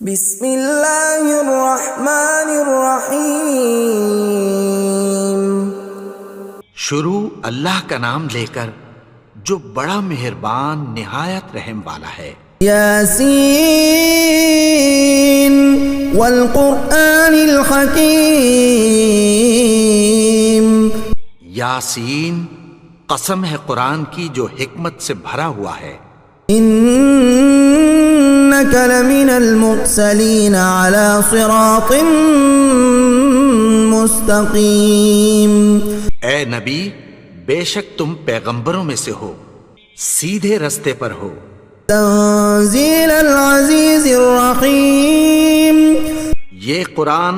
بسم اللہ الرحمن الرحیم۔ شروع اللہ کا نام لے کر جو بڑا مہربان نہایت رحم والا ہے۔ یاسین والقرآن الحکیم۔ یاسین، قسم ہے قرآن کی جو حکمت سے بھرا ہوا ہے۔ انک لمن المرسلین علی صراط مستقیم۔ اے نبی، بے شک تم پیغمبروں میں سے ہو، سیدھے رستے پر ہو۔ تنزیل العزیز الرحیم۔ یہ قرآن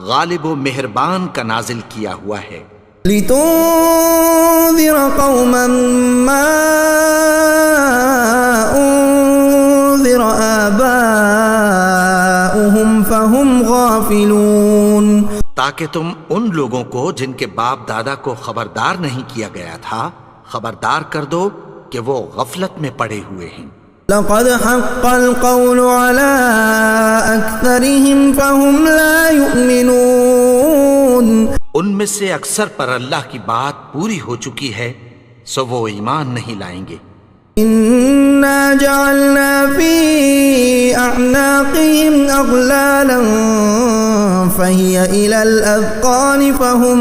غالب و مہربان کا نازل کیا ہوا ہے۔ لتنذر قوما ما انذر آباؤهم فهم غافلون۔ تاکہ تم ان لوگوں کو جن کے باپ دادا کو خبردار نہیں کیا گیا تھا خبردار کر دو کہ وہ غفلت میں پڑے ہوئے ہیں۔ لقد حق القول على أكثرهم فهم لا يؤمنون۔ ان میں سے اکثر پر اللہ کی بات پوری ہو چکی ہے سو وہ ایمان نہیں لائیں گے۔ إنا جعلنا في أعناقهم أغلالا فهي إلى الأذقان فهم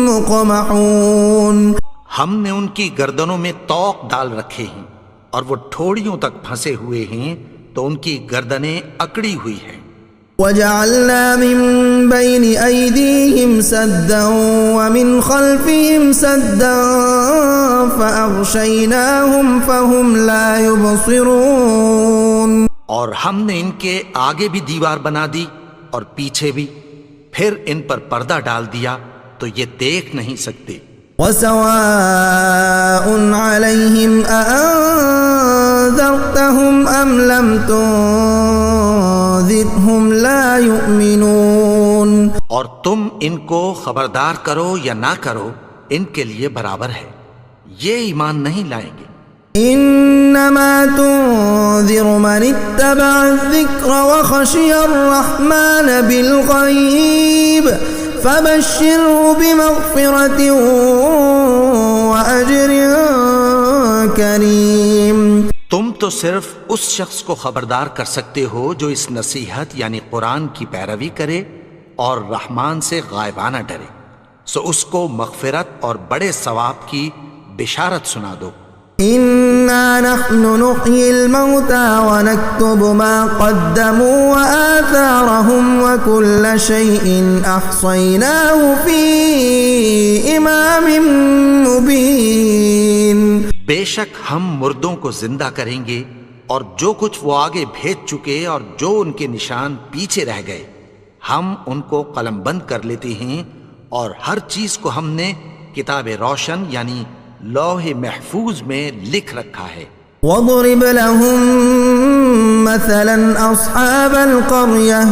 مقمحون۔ ہم نے ان کی گردنوں میں طوق ڈال رکھے ہیں اور وہ ٹھوڑیوں تک پھنسے ہوئے ہیں تو ان کی گردنیں اکڑی ہوئی ہیں۔ وجعلنا من بين أيديهم سدا ومن خلفهم سدا فأغشيناهم فهم لا يبصرون۔ اور ہم نے ان کے آگے بھی دیوار بنا دی اور پیچھے بھی، پھر ان پر پردہ ڈال دیا تو یہ دیکھ نہیں سکتے۔ وسواء عليهم أأنذرتهم أم لم تنذرهم لا يؤمنون۔ اور تم ان کو خبردار کرو یا نہ کرو ان کے لیے برابر ہے، یہ ایمان نہیں لائیں گے۔ انما تنذر من اتبع الذکر وخشی الرحمن بالغیب فبشره بمغفرة وأجر کریم۔ تم تو صرف اس شخص کو خبردار کر سکتے ہو جو اس نصیحت یعنی قرآن کی پیروی کرے اور رحمان سے غائبانہ ڈرے، سو اس کو مغفرت اور بڑے ثواب کی بشارت سنا دو۔ انا نحن نحيي الموتى ونكتب ما قدموا وآثارهم وكل شيء احصيناه في امام مبين۔ بے شک ہم مردوں کو زندہ کریں گے اور جو کچھ وہ آگے بھیج چکے اور جو ان کے نشان پیچھے رہ گئے ہم ان کو قلم بند کر لیتے ہیں، اور ہر چیز کو ہم نے کتاب روشن یعنی لوح محفوظ میں لکھ رکھا ہے۔ وَاضْرِبْ لَهُم مَّثَلًا أَصْحَابَ الْقَرْيَةِ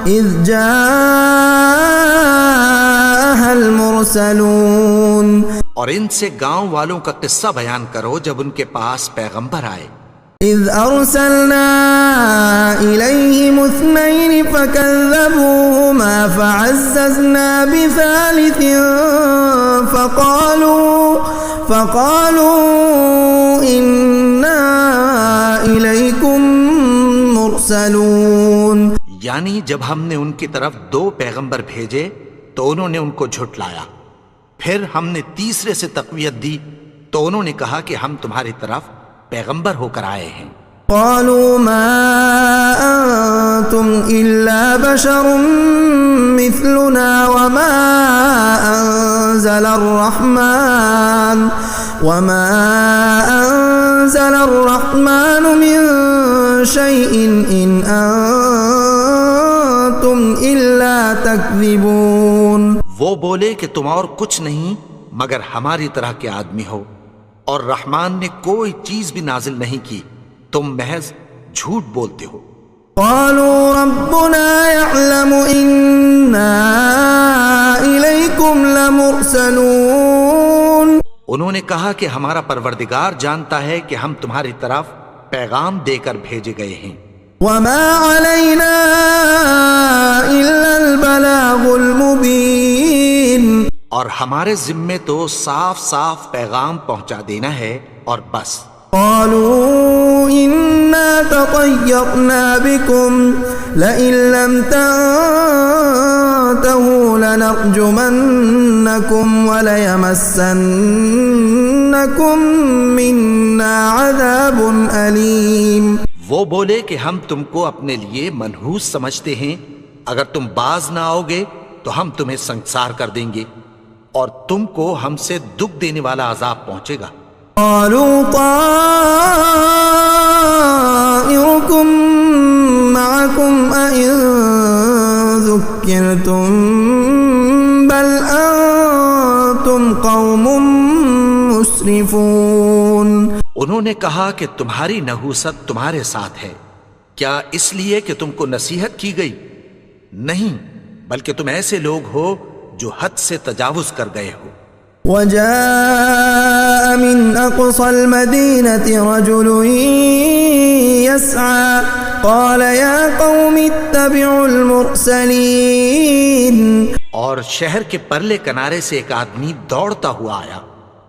إِذْ جَاءَهَا الْمُرْسَلُونَ۔ اور ان سے گاؤں والوں کا قصہ بیان کرو جب ان کے پاس پیغمبر آئے۔ إِذْ أَرْسَلْنَا إِلَيْهِمُ اثْنَيْنِ فَكَذَّبُوهُمَا فَعَزَّزْنَا بِثَالِثٍ فَقَالُوا إِنَّا إِلَيْكُمْ مُرْسَلُونَ۔ یعنی جب ہم نے ان کی طرف 2 پیغمبر بھیجے تو انہوں نے ان کو جھٹلایا، پھر ہم نے تیسرے سے تقویت دی تو انہوں نے کہا کہ ہم تمہاری طرف پیغمبر ہو کر آئے ہیں۔ قالوا ما أنتم إلا بشر مثلنا وما أنزل الرحمن من شيء إن أنتم إلا تكذبون۔ وہ بولے کہ تم اور کچھ نہیں مگر ہماری طرح کے آدمی ہو، اور رحمان نے کوئی چیز بھی نازل نہیں کی، تم محض جھوٹ بولتے ہو۔ قالوا ربنا يعلم إنا إليكم لمرسلون۔ انہوں نے کہا کہ ہمارا پروردگار جانتا ہے کہ ہم تمہاری طرف پیغام دے کر بھیجے گئے ہیں۔ وما علينا ہمارے ذمے تو صاف صاف پیغام پہنچا دینا ہے اور بس. قالوا إنا تطيرنا بكم لئن لم تنتهوا لنرجمنكم وليمسنكم منا عذاب أليم. وہ بولے کہ ہم تم کو اپنے لیے منحوس سمجھتے ہیں، اگر تم باز نہ آؤ گے تو ہم تمہیں سنگسار کر دیں گے اور تم کو ہم سے دکھ دینے والا عذاب پہنچے گا. قالوا طائركم معكم أئن ذكرتم بل أنتم قوم مسرفون. انہوں نے کہا کہ تمہاری نحوست تمہارے ساتھ ہے، کیا اس لیے کہ تم کو نصیحت کی گئی؟ نہیں، بلکہ تم ایسے لوگ ہو جو حد سے تجاوز کر گئے ہو. وجاء من أقصى المدينة رجل يسعى قال يا قوم اتبعوا المرسلين. اور شہر کے پرلے کنارے سے ایک آدمی دوڑتا ہوا آیا،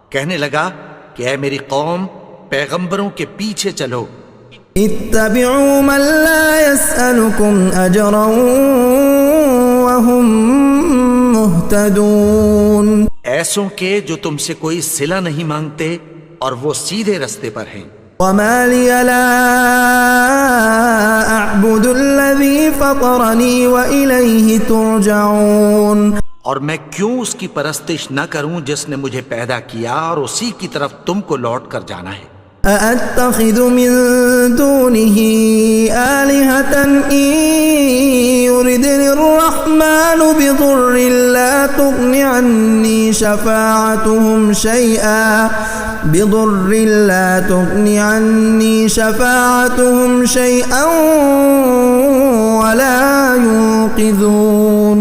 کہنے لگا کہ اے میری قوم، پیغمبروں کے پیچھے چلو. اتبعوا من لا يسألكم أجرا وهم مهتدون. ایسوں کے جو تم سے کوئی صلہ نہیں مانگتے اور وہ سیدھے رستے پر ہیں. وما لي لا أعبد الذي فطرني وإليه ترجعون. اور میں کیوں اس کی پرستش نہ کروں جس نے مجھے پیدا کیا اور اسی کی طرف تم کو لوٹ کر جانا ہے. أأتخذ من دونه آلهة إن يردني الرحمن بضر لا تغن عني شفاعتهم شيئا ولا ينقذون.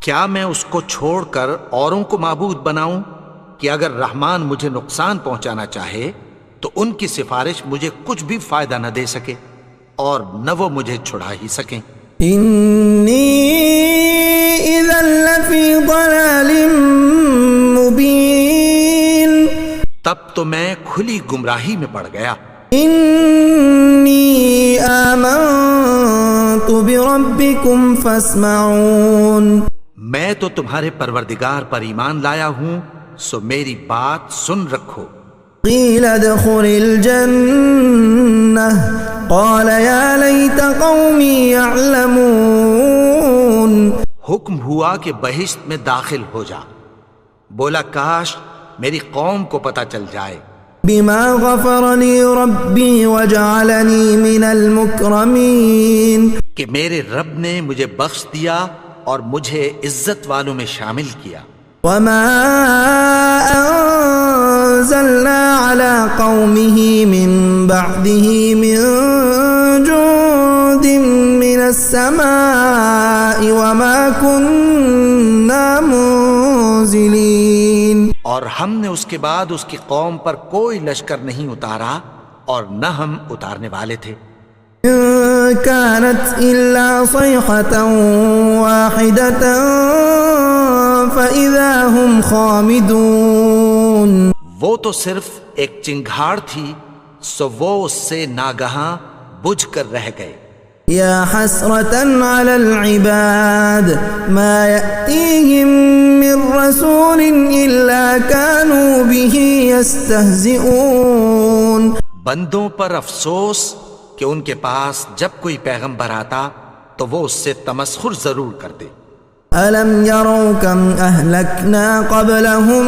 کیا میں اس کو چھوڑ کر اوروں کو معبود بناؤں کہ اگر رحمان مجھے نقصان پہنچانا چاہے تو ان کی سفارش مجھے کچھ بھی فائدہ نہ دے سکے اور نہ وہ مجھے چھڑا ہی سکیں. انی اذا لفی ضلال مبین. تب تو میں کھلی گمراہی میں پڑ گیا. انی آمنت بربکم فاسمعون. میں تو تمہارے پروردگار پر ایمان لایا ہوں، سو میری بات سن رکھو. قیل ادخل الجنة قال یا لیت قومی یعلمون. حکم ہوا کہ بہشت میں داخل ہو جا. بولا کاش میری قوم کو پتہ چل جائے. بما غفر لی ربی وجعلنی من المکرمین. کہ میرے رب نے مجھے بخش دیا اور مجھے عزت والوں میں شامل کیا. وما انزلنا على قومه من بعده من جند من السماء وما كنا منزلين. اور ہم نے اس کے بعد اس کی قوم پر کوئی لشکر نہیں اتارا اور نہ ہم اتارنے والے تھے. كانت إلا صيحة واحدة فإذا هم خامدون. وہ تو صرف ایک چنگھاڑ تھی، سو وہ اس سے ناگہاں بجھ کر رہ گئے. یا حسرة على العباد ما يأتيهم من رسول إلا كانوا به يستهزئون. بندوں پر افسوس کہ ان کے پاس جب کوئی پیغمبر آتا تو وہ اس سے تمسخر ضرور کرتے. أَلَمْ يَرَوْا كَمْ أَهْلَكْنَا قَبْلَهُمْ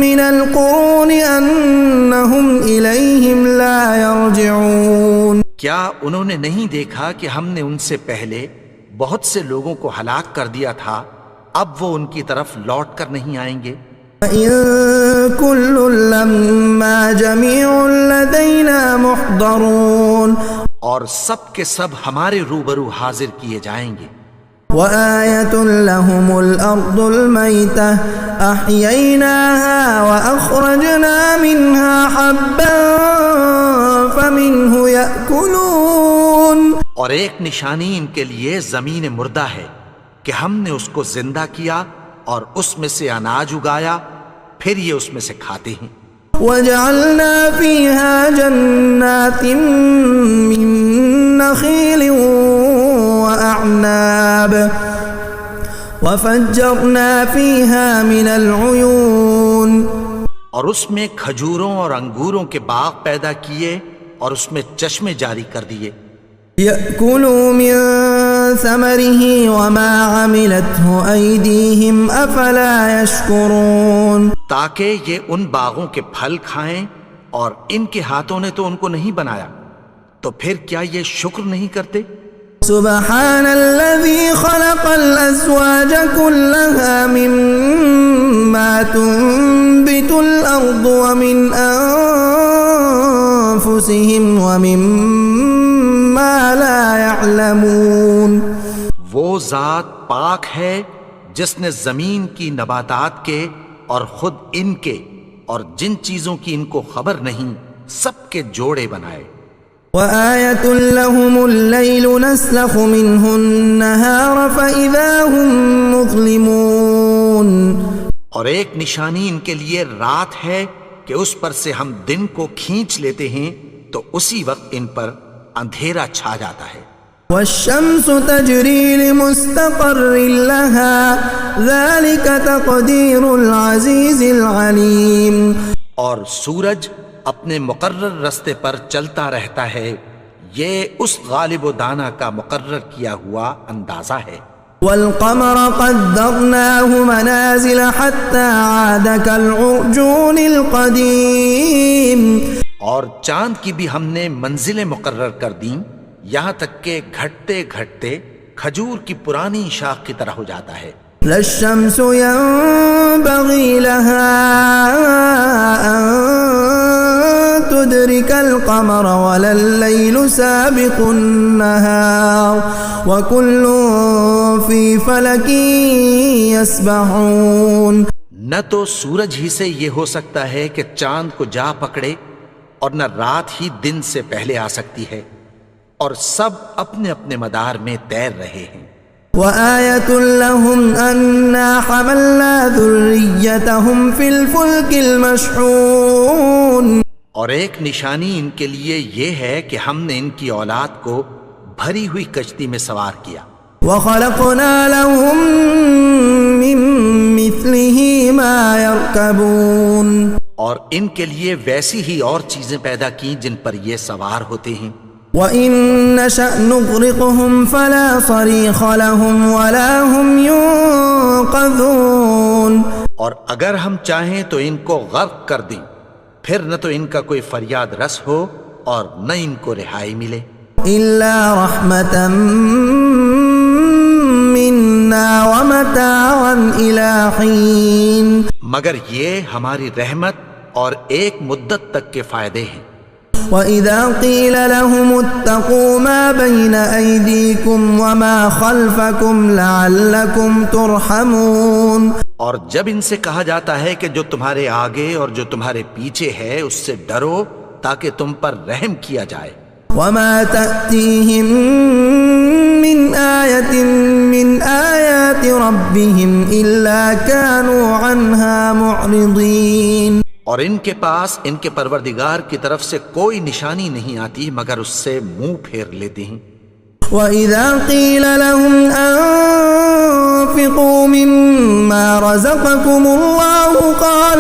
مِنَ الْقُرُونِ أَنَّهُمْ إِلَيْهِمْ لَا يَرْجِعُونَ. کیا انہوں نے نہیں دیکھا کہ ہم نے ان سے پہلے بہت سے لوگوں کو ہلاک کر دیا تھا، اب وہ ان کی طرف لوٹ کر نہیں آئیں گے. وَإِن كُلٌّ لَّمَّا جَمِيعٌ لَّدَيْنَا مُحْضَرُونَ. اور سب کے سب ہمارے روبرو حاضر کیے جائیں گے. وآية لهم الأرض الميتة أحييناها وأخرجنا منها حبا فمنه يأكلون. اور ایک نشانی ان کے لیے زمین مردہ ہے کہ ہم نے اس کو زندہ کیا اور اس میں سے اناج اگایا، پھر یہ اس میں سے کھاتے ہیں۔ وجعلنا فيها جنات من نخيل وأعناب وفجرنا فيها من العيون، اور اس میں کھجوروں اور انگوروں کے باغ پیدا کیے اور اس میں چشمے جاری کر دیے۔ يأكلوا من ثمره وما عملته أيديهم أفلا يشكرون، تاکہ یہ ان باغوں کے پھل کھائیں، اور ان کے ہاتھوں نے تو ان کو نہیں بنایا، تو پھر کیا یہ شکر نہیں کرتے؟ سبحان الذي خلق الأزواج كلها مما تنبت الأرض ومن أنفسهم ومما لا يعلمون، وہ ذات پاک ہے جس نے زمین کی نباتات کے اور خود ان کے اور جن چیزوں کی ان کو خبر نہیں سب کے جوڑے بنائے۔ وآية لهم الليل نسلخ منه النهار فإذا هم مظلمون، اور ایک نشانی ان کے لیے رات ہے کہ اس پر سے ہم دن کو کھینچ لیتے ہیں تو اسی وقت ان پر اندھیرا چھا جاتا ہے۔ والشمس تجري لمستقر لها ذلك تقدير العزيز العليم، اور سورج اپنے مقرر رستے پر چلتا رہتا ہے، یہ اس غالب و دانا کا مقرر کیا ہوا اندازہ ہے۔ والقمر قدرناه منازل حتى عاد كالعرجون القديم، اور چاند کی بھی ہم نے منزلیں مقرر کر دیں، یہاں تک کہ گھٹتے گھٹتے کھجور کی پرانی شاخ کی طرح ہو جاتا ہے۔ لا الشمس ينبغي لها أن تدرك القمر ولا الليل سابق النهار وكل في فلك يسبحون، نہ تو سورج ہی سے یہ ہو سکتا ہے کہ چاند کو جا پکڑے، اور نہ رات ہی دن سے پہلے آ سکتی ہے، اور سب اپنے اپنے مدار میں تیر رہے ہیں۔ وآية لهم أنا حملنا ذريتهم في الفلك المشحون، اور ایک نشانی ان کے لیے یہ ہے کہ ہم نے ان کی اولاد کو بھری ہوئی کشتی میں سوار کیا۔ وخلقنا لهم من مثله ما يركبون، اور ان کے لیے ویسی ہی اور چیزیں پیدا کی جن پر یہ سوار ہوتے ہیں۔ وَإِن نَّشَأْ نُغْرِقْهُمْ فَلَا صَرِيخَ لَهُمْ وَلَا هُمْ يُنقَذُونَ، اور اگر ہم چاہیں تو ان کو غرق کر دیں، پھر نہ تو ان کا کوئی فریاد رس ہو اور نہ ان کو رہائی ملے۔ إِلَّا رَحْمَةً مِّنَّا وَمَتَاعًا إِلَىٰ حِينٍ، مگر یہ ہماری رحمت اور ایک مدت تک کے فائدے ہیں۔ وَإِذَا قِيلَ لَهُمُ اتَّقُوا مَا بَيْنَ أَيْدِيكُمْ وَمَا خَلْفَكُمْ لَعَلَّكُمْ تُرْحَمُونَ، اور جب ان سے کہا جاتا ہے کہ جو تمہارے آگے اور جو تمہارے پیچھے ہے اس سے ڈرو تاکہ تم پر رحم کیا جائے۔ وَمَا تَأْتِيهِم مِّنْ آيَةٍ مِّنْ آيَاتِ رَبِّهِمْ إِلَّا كَانُوا عَنْهَا مُعْرِضِينَ، اور ان کے پاس ان کے پروردگار کی طرف سے کوئی نشانی نہیں آتی مگر اس سے منہ پھیر لیتے ہیں۔ وَإِذَا قِيلَ لَهُمْ أَنفِقُوا مِمَّا رَزَقَكُمُ اللَّهُ قَالَ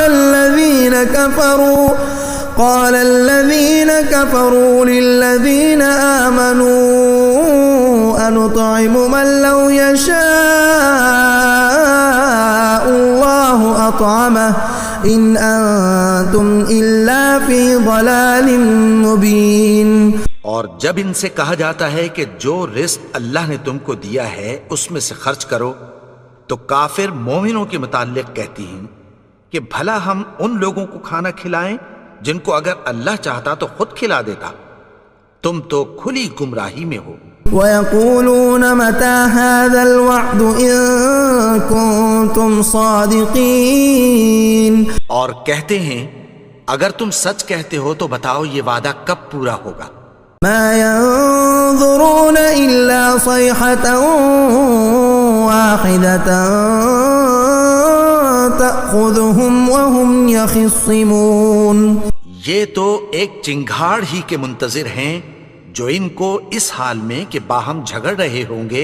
الَّذِينَ كَفَرُوا لِلَّذِينَ آمَنُوا أَنُطْعِمُ مَن لَّوْ يَشَاءُ اللَّهُ أَطْعَمَهُ إِنْ أَنتُمْ إِلَّا فِي ضَلَالٍ مُّبِينٍ، اور جب ان سے کہا جاتا ہے کہ جو رزق اللہ نے تم کو دیا ہے اس میں سے خرچ کرو، تو کافر مومنوں کے متعلق کہتی ہیں کہ بھلا ہم ان لوگوں کو کھانا کھلائیں جن کو اگر اللہ چاہتا تو خود کھلا دیتا، تم تو کھلی گمراہی میں ہو۔ وَيَقُولُونَ مَتَىٰ هَٰذَا الْوَعْدُ إِن كُنتُمْ صَادِقِينَ، اور کہتے ہیں اگر تم سچ کہتے ہو تو بتاؤ یہ وعدہ کب پورا ہوگا۔ مَا يَنظُرُونَ إِلَّا صَيْحَةً وَاحِدَةً تأخذهم وهم يخصمون. یہ تو ایک چنگھاڑ ہی کے منتظر ہیں جو ان کو اس حال میں کہ باہم جھگڑ رہے ہوں گے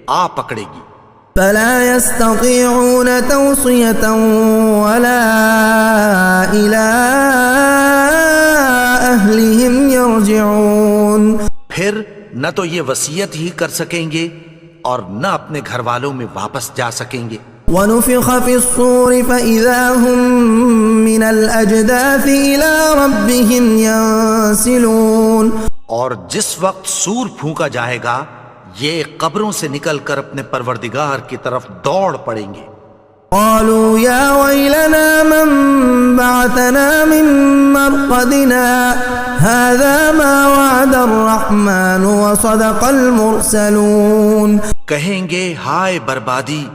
آ پکڑے گی. فلا يستطيعون توصية ولا إلى أهلهم يرجعون. پھر نہ تو یہ وصیت ہی کر سکیں گے اور نہ اپنے گھر والوں میں واپس جا سکیں گے. ونفخ في الصور فإذا هم من الأجداث إلى ربهم ينسلون. اور جس وقت سور پھونکا جائے گا یہ قبروں سے نکل کر اپنے پروردگار کی طرف دوڑ پڑیں گے. قالوا يا ويلنا من بعثنا من مرقدنا هذا ما وعد الرحمن وصدق المرسلون. کہیں گے ہائے بربادی،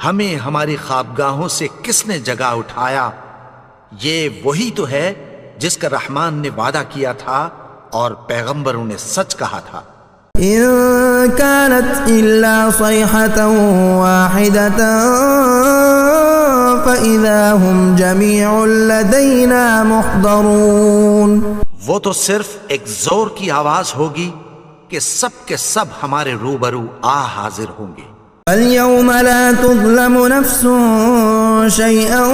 ہمیں ہماری خوابگاہوں سے کس نے جگا اٹھایا؟ یہ وہی تو ہے جس کا رحمان نے وعدہ کیا تھا اور پیغمبروں نے سچ کہا تھا. إن كانت إلا صيحة واحدة فإذا هم جميع لدينا محضرون. وہ تو صرف ایک زور کی آواز ہوگی کہ سب کے سب ہمارے روبرو آ حاضر ہوں گے. اليوم لا تظلم نفس شيئا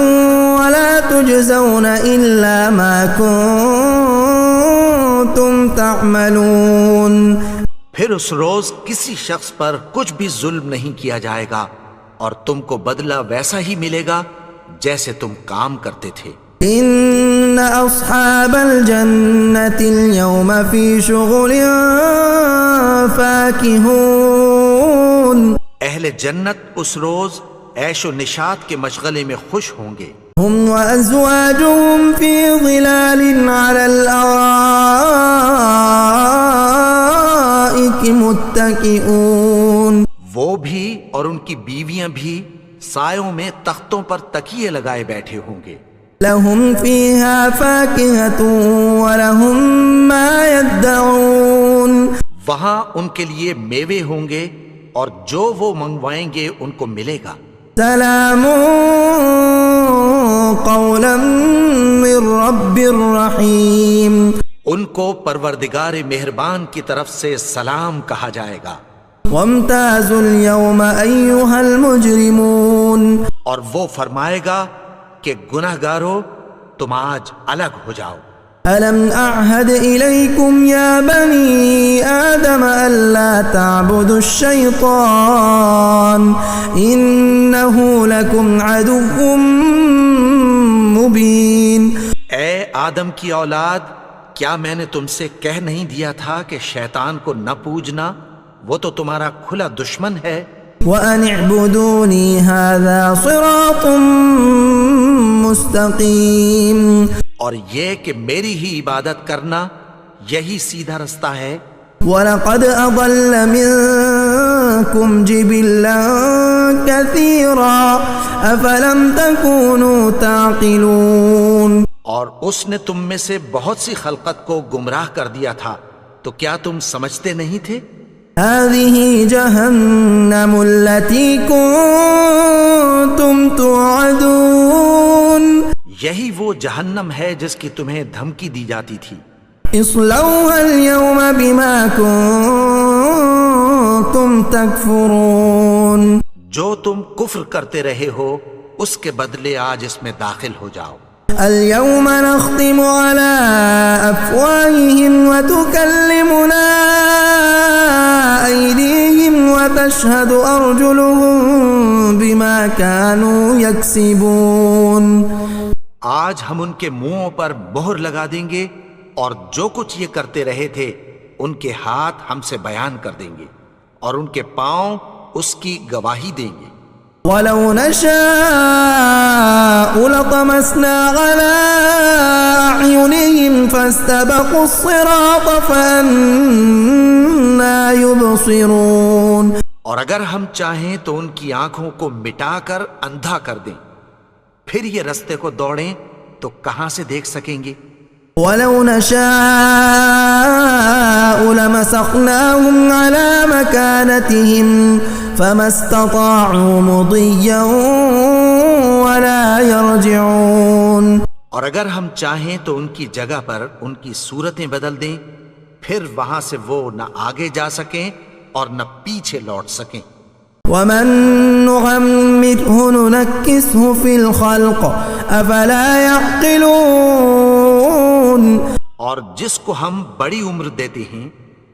ولا تجزون إلا ما كنتم تعملون. پھر اس روز کسی شخص پر کچھ بھی ظلم نہیں کیا جائے گا اور تم کو بدلہ ویسا ہی ملے گا جیسے تم کام کرتے تھے. ان اصحاب الجنة اليوم في شغل فاكهون. اہل جنت اس روز عیش و نشاط کے مشغلے میں خوش ہوں گے. هم وازواجهم في ظلال على الارائك متكئون. وہ بھی اور ان کی بیویاں بھی سایوں میں تختوں پر تکیے لگائے بیٹھے ہوں گے. لهم فيها فاكهة ولهم ما يدعون. وہاں ان کے لیے میوے ہوں گے اور جو وہ منگوائیں گے ان کو ملے گا. سلام قولا من رب الرحیم. ان کو پروردگار مہربان کی طرف سے سلام کہا جائے گا. وامتازوا اليوم ایها المجرمون. اور وہ فرمائے گا کہ گناہگارو تم آج الگ ہو جاؤ. ألم أعهد إليكم يا بني آدم ألا تعبدوا الشيطان إنه لكم عدو مبين. اے آدم کی اولاد، کیا میں نے تم سے کہہ نہیں دیا تھا کہ شیطان کو نہ پوجنا؟ وہ تو تمہارا کھلا دشمن ہے. وأن اعبدوني هذا صراط مستقيم. اور یہ کہ میری ہی عبادت کرنا یہی سیدھا رستہ ہے. وَلَقَدْ أَضَلَّ مِنكُمْ جِبِلًّا كَثِيرًا أَفَلَمْ تَكُونُوا تَعْقِلُونَ. اور اس نے تم میں سے بہت سی خلقت کو گمراہ کر دیا تھا، تو کیا تم سمجھتے نہیں تھے؟ هَذِهِ جَهَنَّمُ الَّتِي كُنتُمْ تُوعَدُونَ. یہی وہ جہنم ہے جس کی تمہیں دھمکی دی جاتی تھی. اصلوها اليوم بما كنتم تكفرون. جو تم کفر کرتے رہے ہو اس کے بدلے آج اس میں داخل ہو جاؤ. اليوم نختم على أفواههم وتكلمنا أيديهم وتشهد أرجلهم بما كانوا يكسبون. آج ہم ان کے منہوں پر مہر لگا دیں گے اور جو کچھ یہ کرتے رہے تھے ان کے ہاتھ ہم سے بیان کر دیں گے اور ان کے پاؤں اس کی گواہی دیں گے. وَلَوْ نَشَاءُ لَطَمَسْنَا عَلَىٰ أَعْيُنِهِمْ فَاسْتَبَقُوا الصِّرَاطَ فَأَنَّىٰ يُبْصِرُونَ. اور اگر ہم چاہیں تو ان کی آنکھوں کو مٹا کر اندھا کر دیں، پھر یہ رستے کو دوڑیں تو کہاں سے دیکھ سکیں گے. وَلَوْ نَشَاءُ لَمَسَخْنَاهُمْ عَلَىٰ مَكَانَتِهِمْ فَمَا اسْتَطَاعُوا مُضِيًّا ولا يرجعون. اور اگر ہم چاہیں تو ان کی جگہ پر ان کی صورتیں بدل دیں، پھر وہاں سے وہ نہ آگے جا سکیں اور نہ پیچھے لوٹ سکیں. ومن نعمره ننكسه في الخلق افلا يعقلون. اور جس کو ہم بڑی عمر دیتے ہیں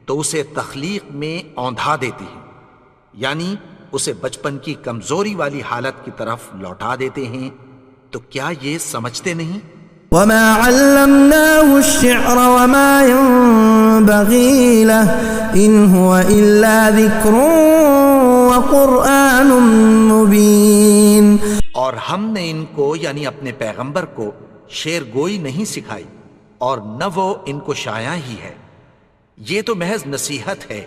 تو اسے تخلیق میں اوندھا دیتے ہیں، یعنی اسے بچپن کی کمزوری والی حالت کی طرف لوٹا دیتے ہیں. تو کیا یہ سمجھتے نہیں؟ وما علمناه الشعر وما ينبغي له ان هو الا ذكر وقرآن مبين. اور ہم نے ان کو یعنی اپنے پیغمبر کو شعر گوئی نہیں سکھائی اور نہ وہ ان کو شایا ہی ہے، یہ تو محض نصیحت ہے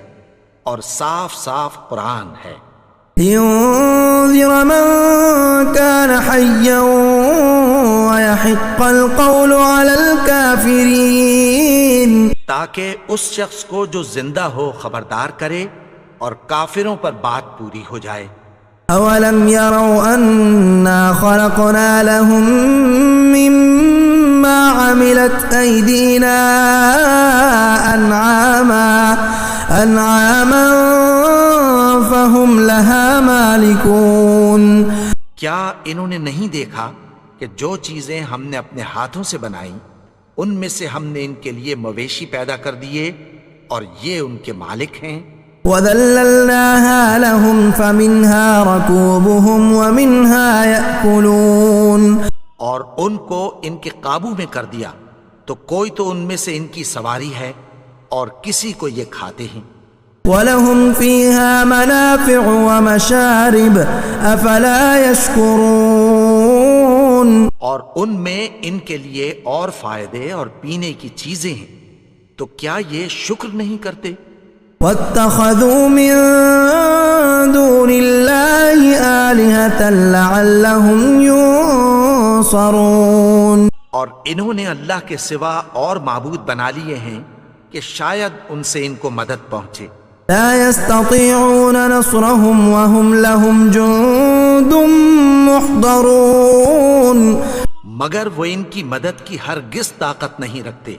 اور صاف صاف قرآن ہے. لينذر من كان حيا ويحق القول على الكافرين. تاکہ اس شخص کو جو زندہ ہو خبردار کرے اور کافروں پر بات پوری ہو جائے. اولم يروا انا خلقنا لهم مما عملت ايدينا انعاما فهم لها مالكون. کیا انہوں نے نہیں دیکھا کہ جو چیزیں ہم نے اپنے ہاتھوں سے بنائیں ان میں سے ہم نے ان کے لیے مویشی پیدا کر دیے اور یہ ان کے مالک ہیں. وَذَلَّلْنَاهَا لَهُمْ فَمِنْهَا رَكُوبُهُمْ وَمِنْهَا يَأْكُلُونَ. اور ان کو ان کے قابو میں کر دیا تو کوئی تو ان میں سے ان کی سواری ہے اور کسی کو یہ کھاتے ہیں. وَلَهُمْ فِيهَا مَنَافِعُ وَمَشَارِبُ أَفَلَا يَشْكُرُونَ. اور ان میں ان کے لیے اور فائدے اور پینے کی چیزیں ہیں، تو کیا یہ شکر نہیں کرتے؟ وَاتَّخَذُوا مِن دُونِ اللَّهِ آلِهَةً لَعَلَّهُمْ يُنصَرُونَ. اور انہوں نے اللہ کے سوا اور معبود بنا لیے ہیں کہ شاید ان سے ان کو مدد پہنچے. لا يستطيعون نصرهم وهم لهم جند محضرون. مگر وہ ان کی مدد کی ہرگز طاقت نہیں رکھتے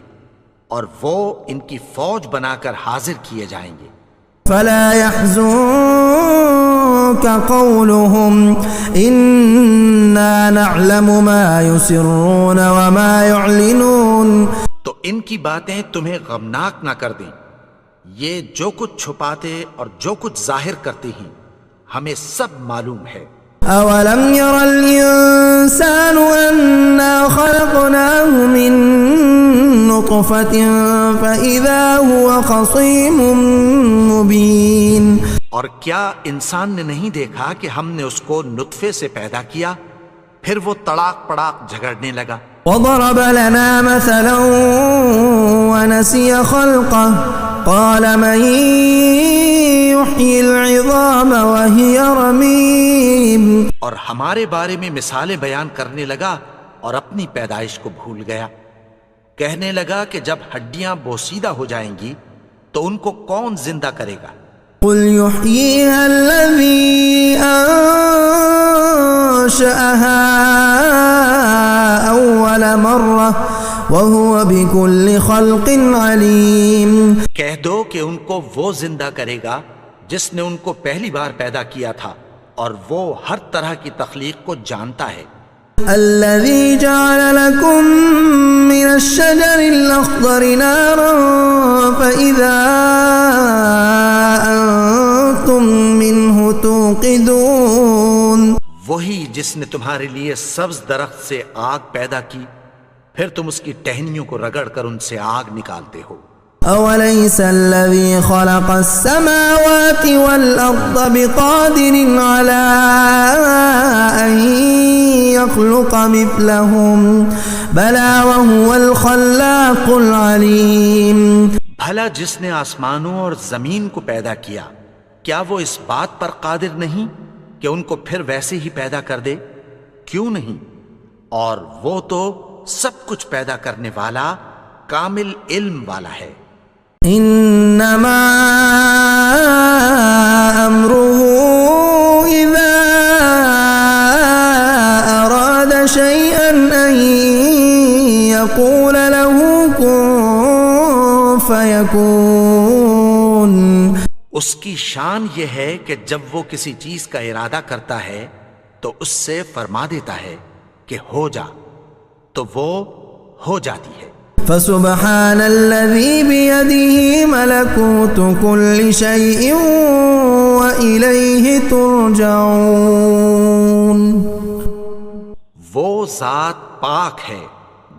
اور وہ ان کی فوج بنا کر حاضر کیے جائیں گے. فلا يحزنك قولهم إنا نعلم ما يسرون وما يعلنون. تو ان کی باتیں تمہیں غمناک نہ کر دیں، یہ جو کچھ چھپاتے اور جو کچھ ظاہر کرتے ہیں ہمیں سب معلوم ہے. أولم ير الإنسان أنا خلقناه من نطفة فإذا هو خصيم مبين. اور کیا انسان نے نہیں دیکھا کہ ہم نے اس کو نطفے سے پیدا کیا پھر وہ تڑاک پڑاک جھگڑنے لگا. وضرب لنا مثلا ونسي خلقه قال من يحيي العظام وهي رميم. اور ہمارے بارے میں مثالیں بیان کرنے لگا اور اپنی پیدائش کو بھول گیا. کہنے لگا کہ جب ہڈیاں بوسیدہ ہو جائیں گی تو ان کو کون زندہ کرے گا؟ قل يحييها الذي أنشأها أول مرة وهو بكل خلق عليم. کہہ دو کہ ان کو وہ زندہ کرے گا جس نے ان کو پہلی بار پیدا کیا تھا اور وہ ہر طرح کی تخلیق کو جانتا ہے. الذي جعل لكم من الشجر الأخضر نارا فإذا أنتم منه توقدون. وہی جس نے تمہارے لیے سبز درخت سے آگ پیدا کی پھر تم اس کی ٹہنیوں کو رگڑ کر ان سے آگ نکالتے ہو. أوليس الذي خلق السماوات والأرض بقادر على أن يخلق مثلهم بلى وهو الخلاق العليم. بھلا جس نے آسمانوں اور زمین کو پیدا کیا کیا وہ اس بات پر قادر نہیں کہ ان کو پھر ویسے ہی پیدا کر دے؟ کیوں نہیں؟ اور وہ تو سب کچھ پیدا کرنے والا کامل علم والا ہے. انما امره اذا اراد اس کی شان یہ ہے کہ جب وہ کسی چیز کا ارادہ کرتا ہے تو اس سے فرما دیتا ہے کہ ہو جا، تو وہ ہو جاتی ہے۔ فسبحان الذي بيده ملكوت كل شيء وإليه ترجعون۔ وہ ذات پاک ہے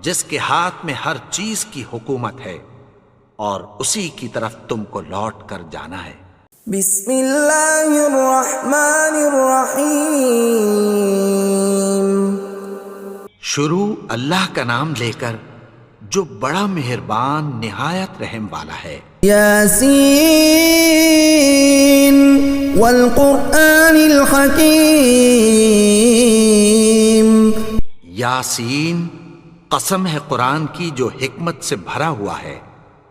جس کے ہاتھ میں ہر چیز کی حکومت ہے اور اسی کی طرف تم کو لوٹ کر جانا ہے۔ بسم اللہ الرحمن الرحیم۔ شروع اللہ کا نام لے کر جو بڑا مہربان نہایت رحم والا ہے۔ یاسین والقرآن الحکیم۔ یاسین، قسم ہے قرآن کی جو حکمت سے بھرا ہوا ہے۔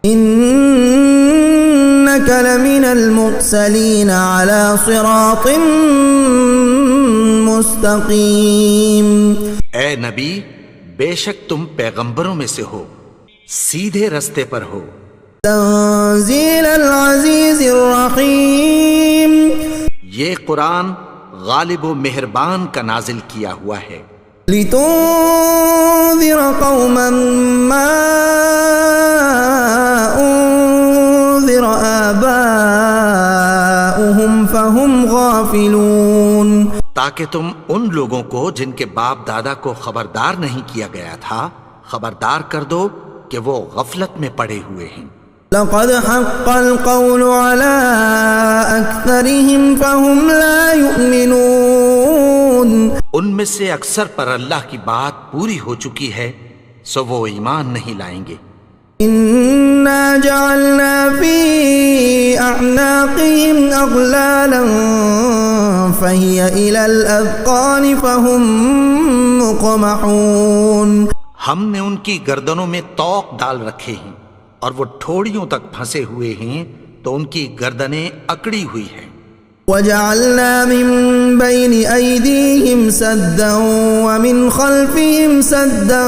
انک لمن المرسلین علی صراط مستقیم۔ اے نبی، بے شک تم پیغمبروں میں سے ہو، سیدھے رستے پر ہو۔ تنزیل العزیز الرحیم۔ یہ قرآن غالب و مہربان کا نازل کیا ہوا ہے۔ لتنذر قوما ما انذر آباؤهم فهم غافلون۔ تاکہ تم ان لوگوں کو جن کے باپ دادا کو خبردار نہیں کیا گیا تھا خبردار کر دو کہ وہ غفلت میں پڑے ہوئے ہیں۔ لقد حق القول على أكثرهم فهم لا يؤمنون۔ ان میں سے اکثر پر اللہ کی بات پوری ہو چکی ہے سو وہ ایمان نہیں لائیں گے۔ إنا جعلنا في أعناقهم أغلالا فهي إلى الأذقان فهم مقمحون۔ ہم نے ان کی گردنوں میں طوق ڈال رکھے ہیں اور وہ ٹھوڑیوں تک پھنسے ہوئے ہیں تو ان کی گردنیں اکڑی ہوئی ہیں۔ وجعلنا من بين أيديهم سدا ومن خلفهم سدا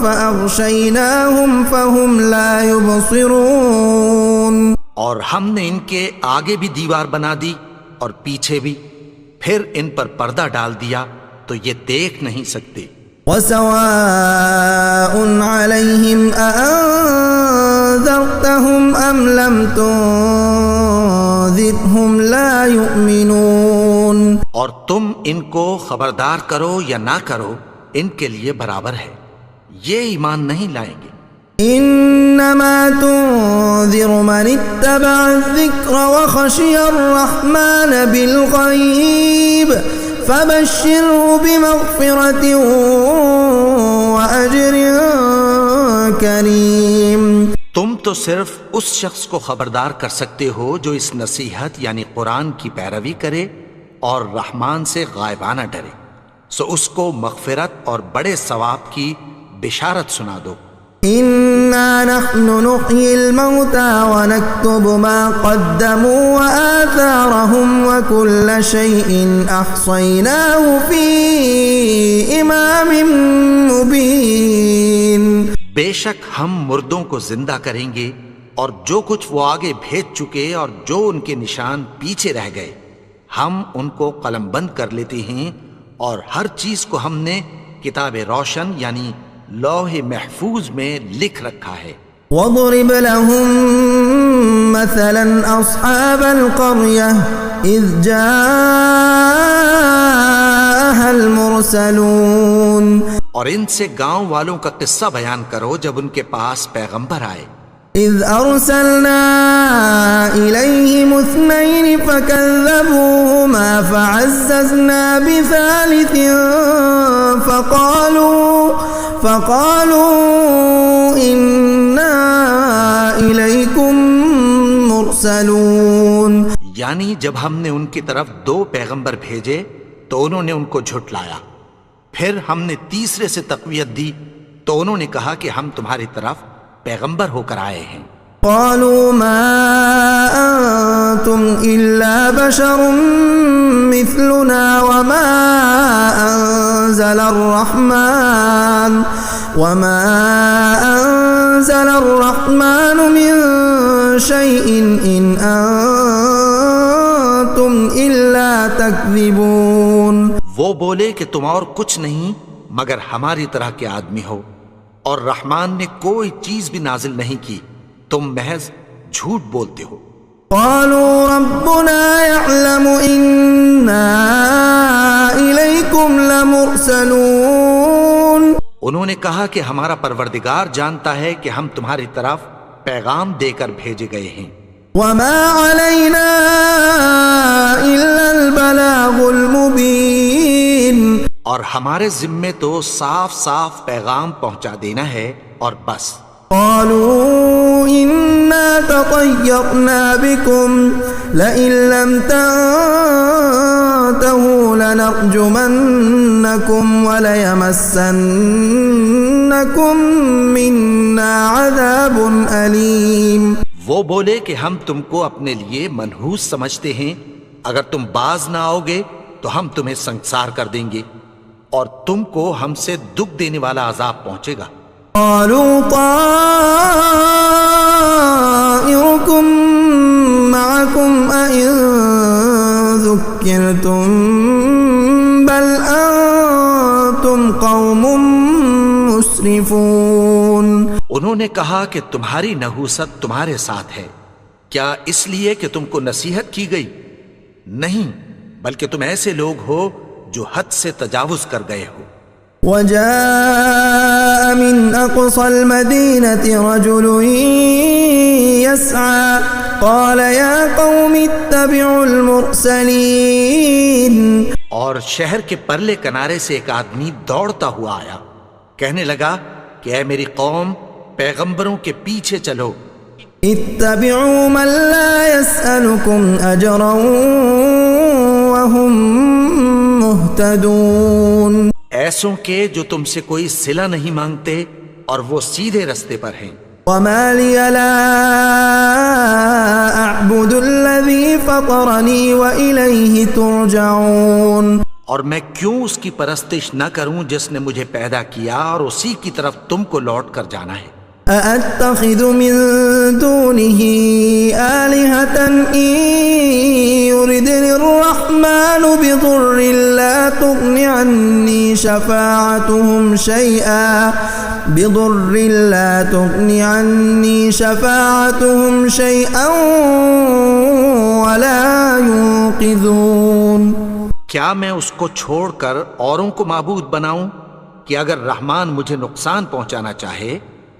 فأغشيناهم فهم لا يبصرون۔ اور ہم نے ان کے آگے بھی دیوار بنا دی اور پیچھے بھی، پھر ان پر پردہ ڈال دیا تو یہ دیکھ نہیں سکتے۔ وسواء عليهم أأنذرتهم أم لم تنذرهم لا يؤمنون۔ اور تم ان کو خبردار کرو یا نہ کرو ان کے لیے برابر ہے، یہ ایمان نہیں لائیں گے۔ انما تنذر من اتبع الذکر وخشی الرحمن بالغیب فبشره بمغفرة وأجر کریم۔ تم تو صرف اس شخص کو خبردار کر سکتے ہو جو اس نصیحت یعنی قرآن کی پیروی کرے اور رحمان سے غائبانہ ڈرے، سو اس کو مغفرت اور بڑے ثواب کی بشارت سنا دو۔ إنا نحن نحيي الموتى ونكتب ما قدموا وآثارهم وكل شيء أحصيناه في إمام مبين۔ بے شک ہم مردوں کو زندہ کریں گے اور جو کچھ وہ آگے بھیج چکے اور جو ان کے نشان پیچھے رہ گئے ہم ان کو قلم بند کر لیتے ہیں، اور ہر چیز کو ہم نے کتاب روشن یعنی لوح محفوظ میں لکھ رکھا ہے۔ وَاضْرِبْ لَهُم مَّثَلًا أَصْحَابَ الْقَرْيَةِ إِذْ جَاءَهَا الْمُرْسَلُونَ۔ اور ان سے گاؤں والوں کا قصہ بیان کرو جب ان کے پاس پیغمبر آئے۔ إِذْ أَرْسَلْنَا إِلَيْهِمُ اثْنَيْنِ فَكَذَّبُوهُمَا فَعَزَّزْنَا بِثَالِثٍ فَقَالُوا إِنَّا إِلَيْكُمْ مُرْسَلُونَ۔ یعنی جب ہم نے ان کی طرف 2 پیغمبر بھیجے تو انہوں نے ان کو جھٹلایا، پھر ہم نے تیسرے سے تقویت دی تو انہوں نے کہا کہ ہم تمہاری طرف پیغمبر ہو کر آئے ہیں۔ قالوا ما أنتم إلا بشر مثلنا وما أنزل أنزل الرحمن من شيء إن أنتم إلا تكذبون. وہ بولے کہ تم اور کچھ نہیں مگر ہماری طرح کے آدمی ہو، اور رحمان نے کوئی چیز بھی نازل نہیں کی، تم محض جھوٹ بولتے ہو. قالوا ربنا يعلم إنا إليكم لمرسلون. انہوں نے کہا کہ ہمارا پروردگار جانتا ہے کہ ہم تمہاری طرف پیغام دے کر بھیجے گئے ہیں. وما علينا إلا البلاغ المبين. اور ہمارے ذمے تو صاف صاف پیغام پہنچا دینا ہے اور بس. قالوا إنا تطيرنا بكم لئن لم تنتهوا لنرجمنكم وليمسنكم منا عذاب أليم. وہ بولے کہ ہم تم کو اپنے لیے منحوس سمجھتے ہیں، اگر تم باز نہ آؤ گے تو ہم تمہیں سنسار کر دیں گے اور تم کو ہم سے دکھ دینے والا عذاب پہنچے گا. قالوا طائركم معكم أئن ذكرتم بل أنتم قوم مسرفون. انہوں نے کہا کہ تمہاری نحوست تمہارے ساتھ ہے، کیا اس لیے کہ تم کو نصیحت کی گئی؟ نہیں، بلکہ تم ایسے لوگ ہو جو حد سے تجاوز کر گئے ہو. وجاء من أقصى المدينة رجل يسعى قال يا قوم اتبعوا المرسلين. اور شہر کے پرلے کنارے سے ایک آدمی دوڑتا ہوا آیا، کہنے لگا کہ اے میری قوم، پیغمبروں کے پیچھے چلو. اتبعوا من لا يسألكم أجرا وهم مهتدون. ایسوں کے جو تم سے کوئی صلہ نہیں مانگتے اور وہ سیدھے رستے پر ہیں. وما لي لا أعبد الذي فطرني وإليه ترجعون. اور میں کیوں اس کی پرستش نہ کروں جس نے مجھے پیدا کیا اور اسی کی طرف تم کو لوٹ کر جانا ہے. أأتخذ من دونه آلهة إن يردني الرحمن بضر لا تغن عني شفاعتهم شيئا ولا ينقذون. کیا میں اس کو چھوڑ کر اوروں کو معبود بناؤں کہ اگر رحمان مجھے نقصان پہنچانا چاہے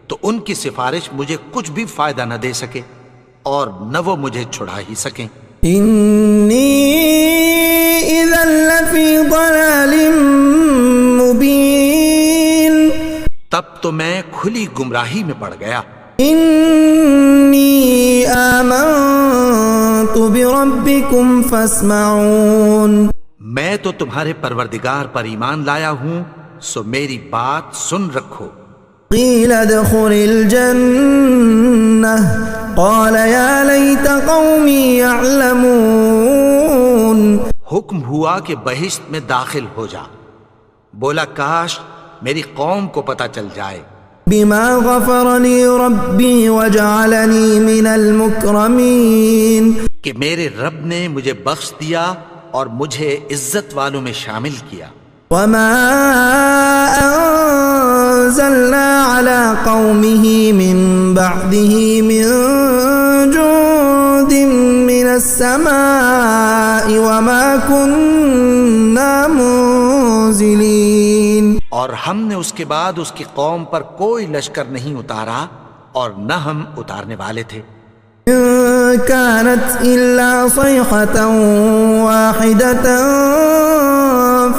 تو ان کی سفارش مجھے کچھ بھی فائدہ نہ دے سکے اور نہ وہ مجھے چھڑا ہی سکیں. انی اذا لفی ضلال مبین. تب تو میں کھلی گمراہی میں پڑ گیا. انی آمنت بربکم فاسمعون. میں تو تمہارے پروردگار پر ایمان لایا ہوں، سو میری بات سن رکھو. قیل ادخل الجنہ قال یا لیت قومی یعلمون. حکم ہوا کہ بہشت میں داخل ہو جا. بولا کاش میری قوم کو پتہ چل جائے. بما غفر لی ربی وجعلنی من المکرمین. کہ میرے رب نے مجھے بخش دیا اور مجھے عزت والوں میں شامل کیا. وما انزلنا على قومه من بعده من جند من السماء وما كنا منزلين. اور ہم نے اس کے بعد اس کی قوم پر کوئی لشکر نہیں اتارا اور نہ ہم اتارنے والے تھے. كانت إلا صيحة واحدة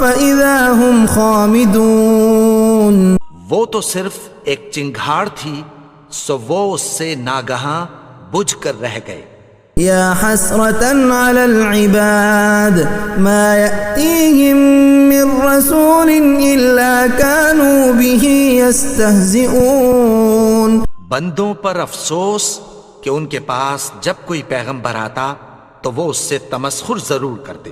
فإذا هم خامدون. وہ تو صرف ایک چنگھاڑ تھی، سو وہ اس سے ناگہاں بجھ کر رہ گئے. یا حسرة على العباد ما يأتيهم من رسول إلا كانوا به يستهزئون. بندوں پر افسوس کہ ان کے پاس جب کوئی پیغمبر آتا تو وہ اس سے تمسخر ضرور کرتے.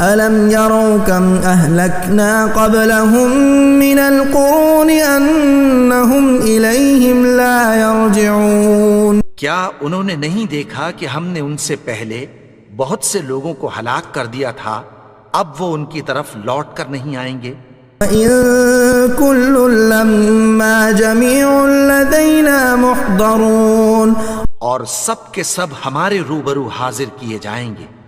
ألم يروا كم أهلكنا قبلهم من القرون أنهم إليهم لا يرجعون کیا انہوں نے نہیں دیکھا کہ ہم نے ان سے پہلے بہت سے لوگوں کو ہلاک کر دیا تھا، اب وہ ان کی طرف لوٹ کر نہیں آئیں گے؟ وَإِن كُلٌّ لَّمَّا جَمِيعٌ لَّدَيْنَا مُحْضَرُونَ اور سب کے سب ہمارے روبرو حاضر کیے جائیں گے۔